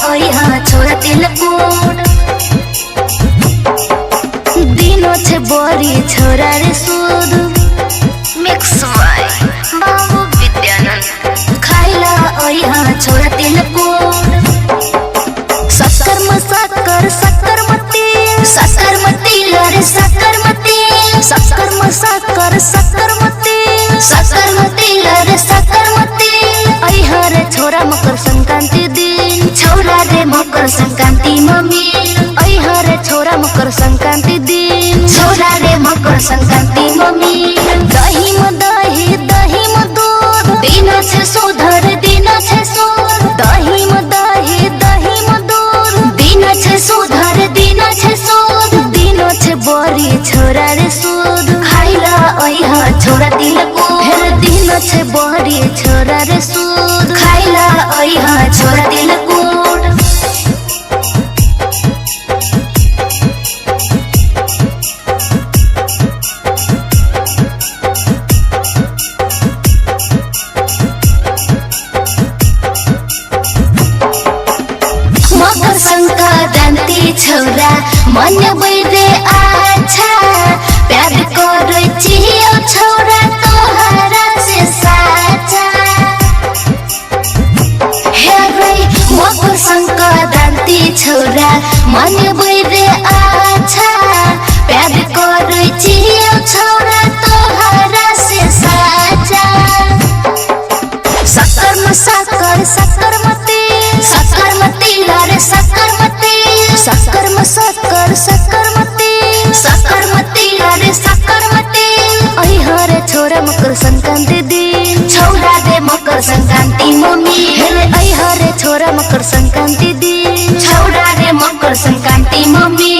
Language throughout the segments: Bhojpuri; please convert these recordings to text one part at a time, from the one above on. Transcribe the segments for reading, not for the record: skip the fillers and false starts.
ओहा छोरा तिलकुट दिनों छे बोरी छोरा रे सूद मिक्स माय बाबू विद्यानंद खाइला ओहा छोरा तिलकुट शक्कर मसाकर शक्कर मती लरे शक्कर मती शक्कर मसाकर शक्कर मती लरे शक्कर मती ओहा रे छोरा मकर संक्रांति दिन छोरा रे मकर संक्रांति मम्मी ओहा रे छोरा मकर संक्रांति दिन छोरा रे मकर संक्रांति मम्मी दही म दूध दिन छे सुधर दिन छे सूद दही म दूध दिन छे सुधर दिन छे सूद दिन छे बोरी छोरा रे सूद खाइला ओहा छोरा तिलकुट फिर दिन छे बोरी छोरा रे सूद खाइला ओहा छोरा तिलकुट मकर संक्रांति छोरा मन बैरे अच्छा प्यार करै छियो छोरा तोहरा से साचा हे रे मकर संक्रांति छोरा मन बैरे अच्छा प्यार करै छियो छोरा तोहरा से साचा शक्कर मती लरे शक्कर मती लरे शक्कर मती ओहा रे छोरा मकर संक्रांति दिन छोरा रे मकर संक्रांति मम्मी हे ओहा रे छोरा मकर संक्रांति दिन छोरा रे मकर संक्रांति मम्मी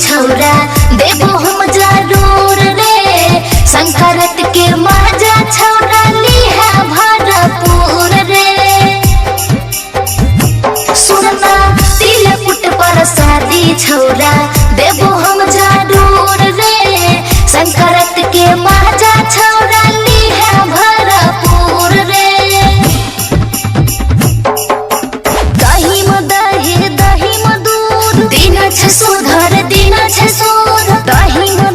छोरा देबो हम जरूर रे संक्रांत के मजा छोरा लिहा भरपूर रे सुनना तिलकुट पर शादी छोरा देबो हम जरूर रे संक्रांत के मजा छोरा लिहा भरपूर रे दही म दूध दिन छे सुधर दिन छे सूद दही म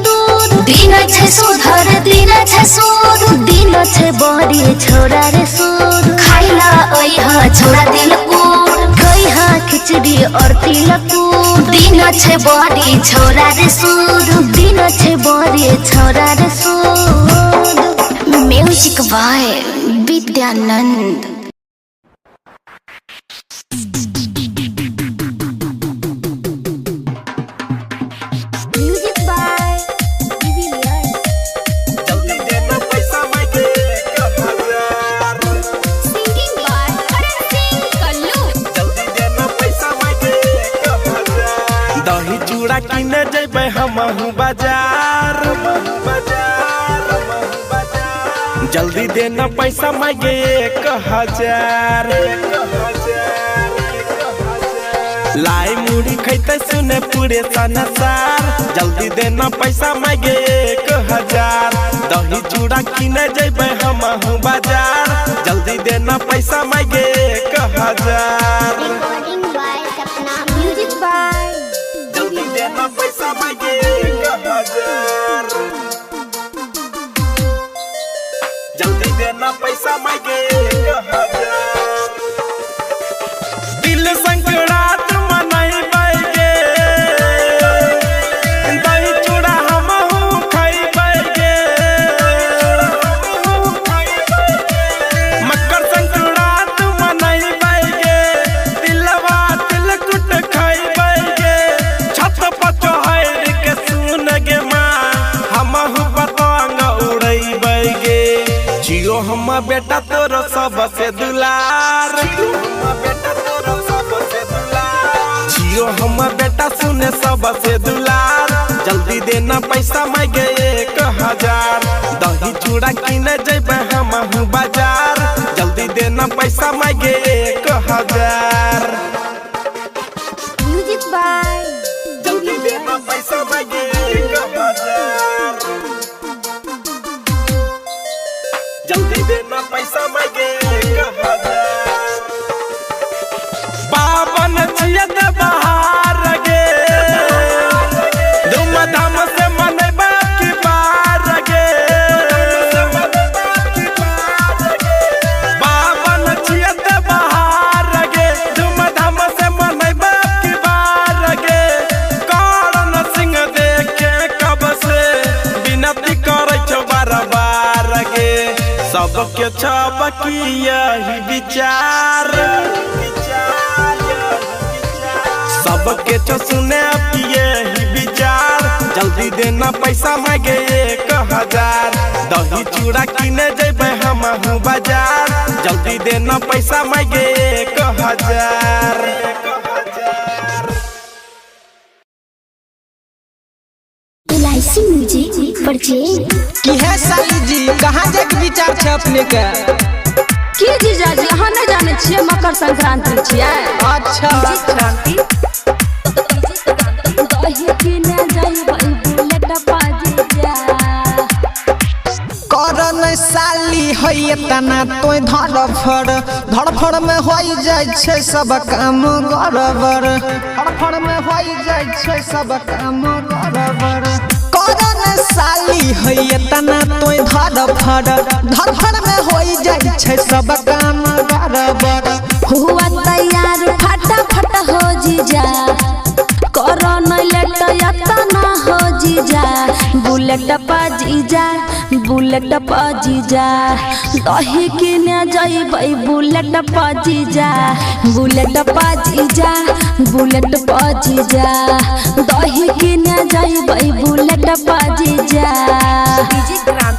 दूध दिन छे सुधर दिन छे सूद दिन छे बोरी छोरा रे सूद खाइला ओहा छोरा तिलकुट खइहा खिचड़ी और तिलकुट दिन छे बोरी छोरा रे सूद दिन छे बोरी छोरा रे सूद म्यूजिक बाय विद्यानंद दही चूड़ा किने जेबे हमहू बाजार जल्दी देना पैसा मांगे 1000 लाई मुड़ी खैते सुने पूरे संसार जल्दी देना पैसा मांगे 1000 दही चूड़ा किने जेबे हमहू बाजार जल्दी देना पैसा मांगे 1000 जल्दी देना पैसा मांगे 1000 जल्दी देना पैसा मांगे 1000 दिल संक्रांत मनाइबै गे दही चूड़ा हमहू खइबै गे मकर संक्रांत मनाइबै गे दिलवा तिलकुट खइबै गे छत पर चढ़ के सुन गे माँ हमहू पतंग उड़ैबै गे जियो हम बेटा तोरो सबसे दुलार जियो हम बेटा सुने सबसे दुलार जल्दी देना पैसा मांगे 1000। दही चूड़ा किने जेबे हमहू बाजार, जल्दी देना पैसा मांगे 1000। म्यूजिक बाय जल्दी देना पैसा मांगे 1000। जल्दी देना पैसा मांगे 1000। बावन जियत बहार गे, धूमधाम से मनेबा की बार गे। बावन जियत बहार गे, धूमधाम से मनेबा की बार गे। करण सिंह देखे कब से विनती करे छो बार गे। सबके छबकी यही विचार, सबके छो सुने की यही विचार। जल्दी देना पैसा मांगे 1000। दही चूड़ा किने जेबे हमहू बाजार, जल्दी देना पैसा मांगे 1000। LIC म्यूजिक परचेज की है साली जी, कहाँ जाके विचार छे अपने के? की जीजाजी अहाँ नहीं जाने छियै मकर संक्रांति छियै? अच्छा संक्रांति दही किने जाइबै बुलेट पाजीजा। करन साली है तना तोय धड़फड़ में होई जाय छे सब काम गड़बड़, धड़फड़ में होई जाय छे सब काम गड़बड़। करन साली है तना तोय धड़फड़ में होई जाय छे सब काम गड़बड़। हुआ तैयार फटाफट हो जीजा, करन लेट यतना हो जीजा। बुलेट पाजीजा बुलेट पाजीजा, दही किने जाइबै बुलेट पाजीजा। बुलेट पाजीजा बुलेट पाजीजा, दही किने जाइबै बुलेट पाजीजा।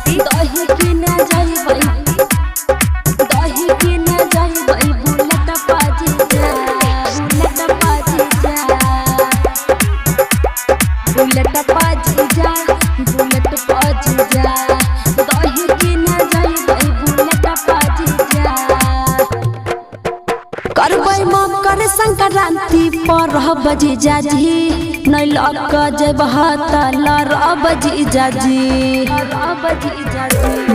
दही किने जाइबै, दही किने जाइबै बुलेट पाजीजा। बुलेट पाजीजा बुलेट पाजीजा बुलेट पाजीजा, दही किने जाइबै बुलेट पाजीजा। करबै मकर संक्रांति पर रहब जीजाजी, नहीं लग जेबह त लड़ब जीजाजी।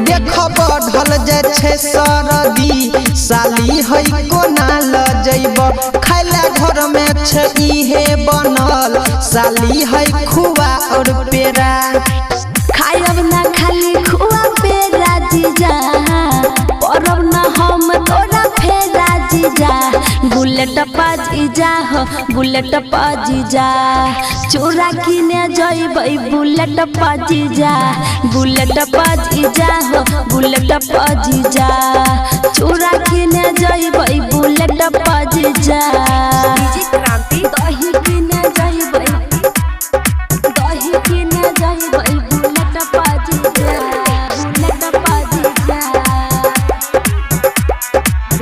देख बढ़ल जाय छे सरदी, साली है कोना ल जइब। खाइला घर में छे इहे बनल, साली है खुआ और पेड़ा। खायब ना खाली खुआ पेड़ा जीजा, परब ना हम तोरा फेरा जीजा। बुलेट पाजीजा हो बुलेट पाजीजा, चूड़ा किने जाइबै बुलेट पाजीजा। बुलेट पाजीजा हो बुलेट पाजीजा, चूड़ा किने जाइबै बुलेट पाजीजा। दही किने जाइबै, दही किने जाइबै बुलेट पाजीजा। बुलेट पाजीजा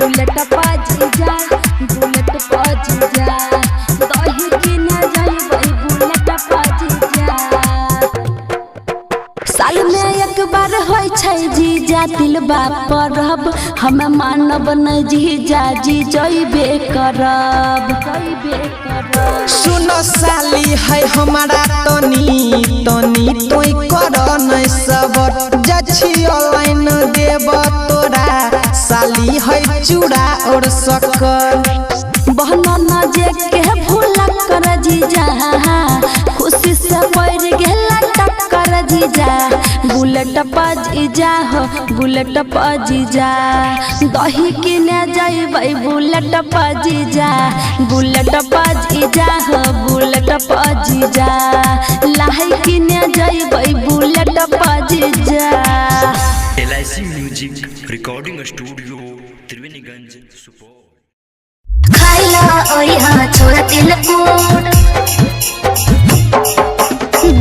बुलेट पाजीजा बुलेट पाजीजा, दही किने जाइबै बुलेट पाजीजा। साल में एक बार होय छै जीजा दिलबा परब, हम मानब न जीजा जी जइबे करब। सुनो साली है हमारा तनी तोय कर नहीं सबर। जछि ऑनलाइन देब तोरा, साली है चूड़ा और शक्कर। बहना न जे के भूला कर जीजा, खुशी से पड़ गेला टक्कर जीजा। बुलेट पाजीजा हो बुलेट पाजीजा, दही किने जाइबै बुलेट पाजीजा। बुलेट पाजीजा हो बुलेट पाजीजा, लाही किने जाइबै बुलेट पाजीजा। LIC music recording studio Triveniganj Supaul. खाइला ओया छोरा तिलकुट,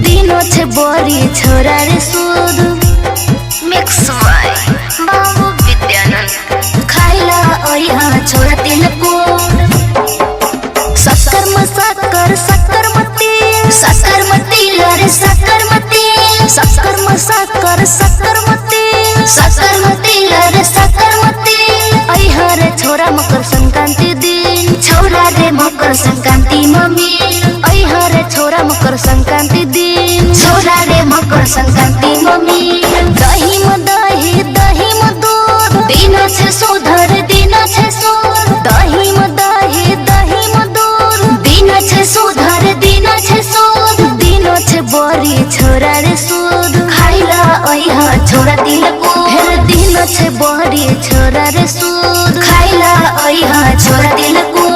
दिनो छे बोरी छोरा रे सूद। मिक्स माय बाबू विद्यानंद। खाइला ओया छोरा तिलकुट, शक्कर मती लरे मकर संक्रांति मम्मी ऐ हरे छोरा मकर संक्रांति दिन छोरा रे मकर संक्रांति मम्मी दही म दही दही म दूध दिन छे सुधर दिन छे सुध दही म दही दही म दूध दिन छे सुधर दिन छे सुध दिन छे बड़ी छोरा रे सुध खाइला ऐ छोरा दिल को हेर दिन छे बड़ी छोरा रे सुध खाइला ऐ छोरा दिल को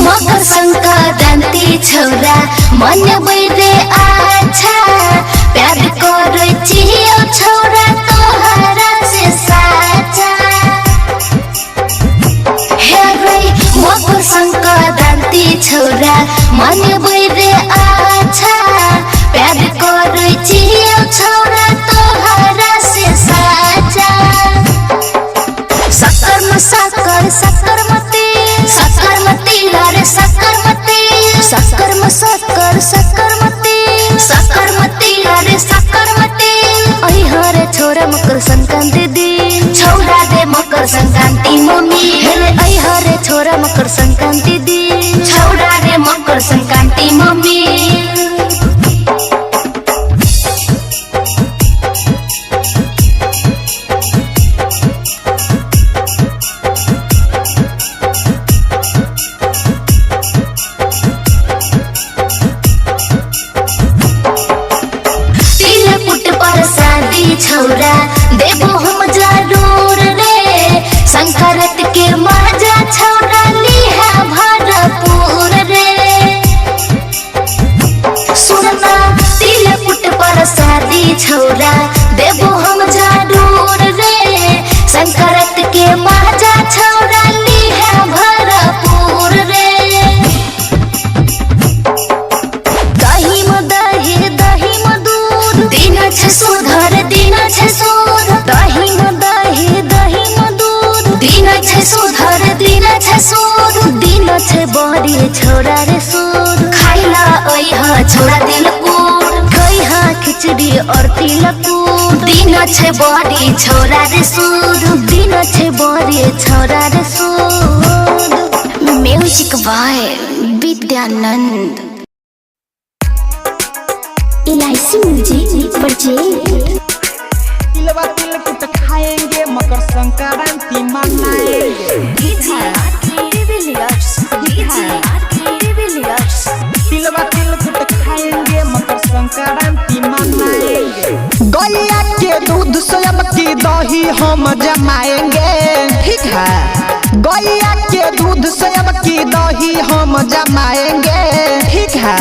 मकर संक्रांति छोरा मन बैदे अच्छा प्यार करो चियो छोरा तोहरा से साचा हे रे मकर संक्रांति छोरा मन बैदे अच्छा प्यार करो चियो छोरा तोहरा से साचा शक्कर शक्कर मती लारे शक्कर मती लारे शक्कर मती ऐ हरे छोरा मकर संक्रांति दिन छोरा दे मकर संक्रांति मम्मी हेरे ऐ हरे छोरा मकर संक्रांति दिन छोरा दे मकर संक्रांति मम्मी छोरा देबो हम जरूर रे संक्रांत के मजा छोरा लिहा भरपूर रे सुनना तिल पुट पर शादी छोरा देबो हम जरूर रे संक्रांत के मजा छोरा लिहा भरपूर रे दही म दही दही म दूध दिन छे सुधर दिन छे सुध दही म दही दही म दूध दिन छे सुधर दिन छे सुध दिन छे बड़ी छोरा रे सुध खाइला ऐ छोरा दिल कूट खैहा खिचड़ी और तिल कूट दिन छे बड़ी छोरा रे सुध दिन छे बड़ी छोरा रे सुध म्यूजिक बाय विद्यानंद इलायची म्यूजिक परचेज तिलवा तिलकुट खाएंगे मकर संक्रांति मनाएंगे तिलवा तिलकुट खाएंगे मकर संक्रांति मनाएंगे गैया के दूध से अब की दही हम जमाएंगे ठीक है गैया के दूध से अब की दही हम जमाएंगे ठीक है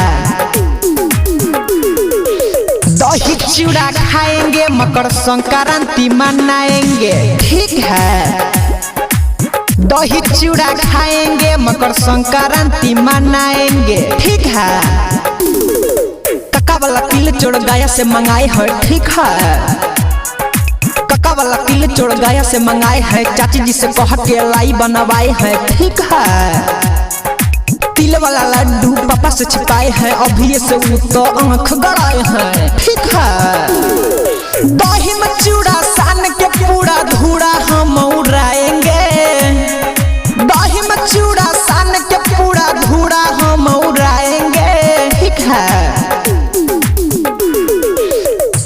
दही चूड़ा खाएंगे मकर संक्रांति मनाएंगे ठीक है दही चूड़ा खाएंगे मकर संक्रांति मनाएंगे ठीक है कक्का वाला तिल चोड़ गया से मंगाए है ठीक है कक्का वाला तिल चोड़ गया से मंगाए है चाची जी से कह के लाई बनवाए है ठीक है तिल वाला लड्डू पापा से छिपाए हैं अभी से वो तो आँख गड़ाए हैं ठीक है दही में चूड़ा सान के पूरा धूड़ा हम उड़ाएंगे दही में चूड़ा सान के पूरा धूड़ा हम उड़ाएंगे ठीक है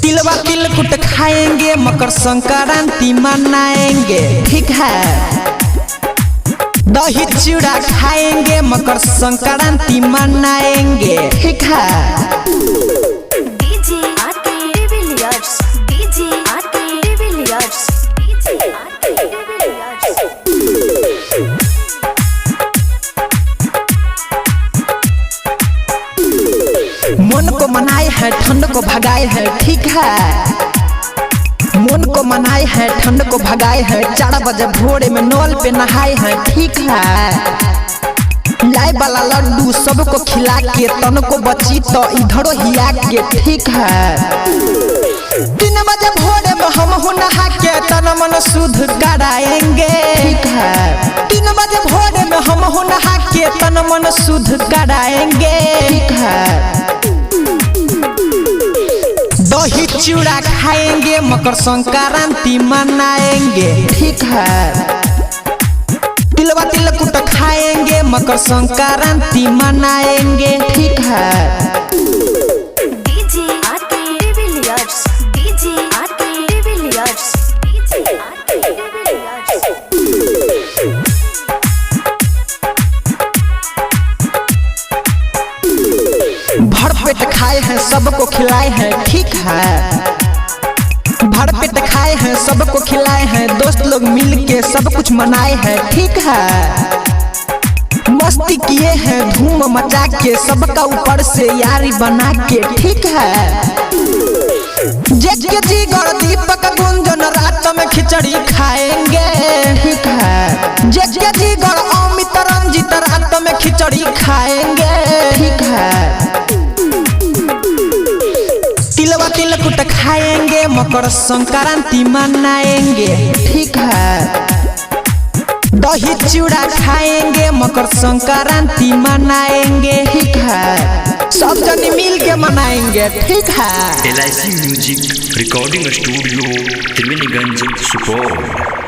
तिलवा तिलकुट खाएंगे मकर संक्रांति मनाएंगे ठीक है दही चूड़ा खाएंगे मकर संक्रांति मनाएंगे ठीक है डीजे आते डिविलियर्स डीजे आते डिविलियर्स डीजे आते डिविलियर्स मन को मनाए है ठंड को भगाए है ठीक है मन को मनाए है ठंड को भगाए है 4 बजे भोरे में नल पे नहाए है ठीक है लाए वाला लड्डू सबको खिला के तन को बची तो इधरो हिया के ठीक है 3 बजे भोरे में हम नहा के तन मन शुद्ध कराएंगे ठीक है 3 बजे भोरे में हम नहा के तन मन शुद्ध कराएंगे, ठीक है। दही चूड़ा खाएंगे, मकर संक्रांति मनाएंगे, ठीक है। तिलवा तिलकुट खाएंगे, मकर संक्रांति मनाएंगे, ठीक है। DJ RK de Villiers, DJ RK de Villiers, DJ RK de Villiers. भरपेट खाए हैं सबको खिलाए हैं, ठीक है। भरपेट खाए हैं सबको खिलाए हैं, दोस्त लोग मिल के सब कुछ मनाए हैं, ठीक है। मस्ती किए हैं धूम मचा के, सबका ऊपर से यारी बना के, ठीक है। जेके जिगर दीपक गुंजन रात में खिचड़ी खाएंगे, ठीक है। जेके जिगर अमित रंजित रात में खिचड़ी खाएंगे, ठीक है। तिलवा तिलकुट खाएंगे, मकर संक्रांति मनाएंगे, ठीक है। दही चूड़ा खाएंगे, मकर संक्रांति मनाएंगे, ठीक है। सब जने मिल के मनाएंगे, ठीक है। LIC music recording studio Triveniganj Supaul.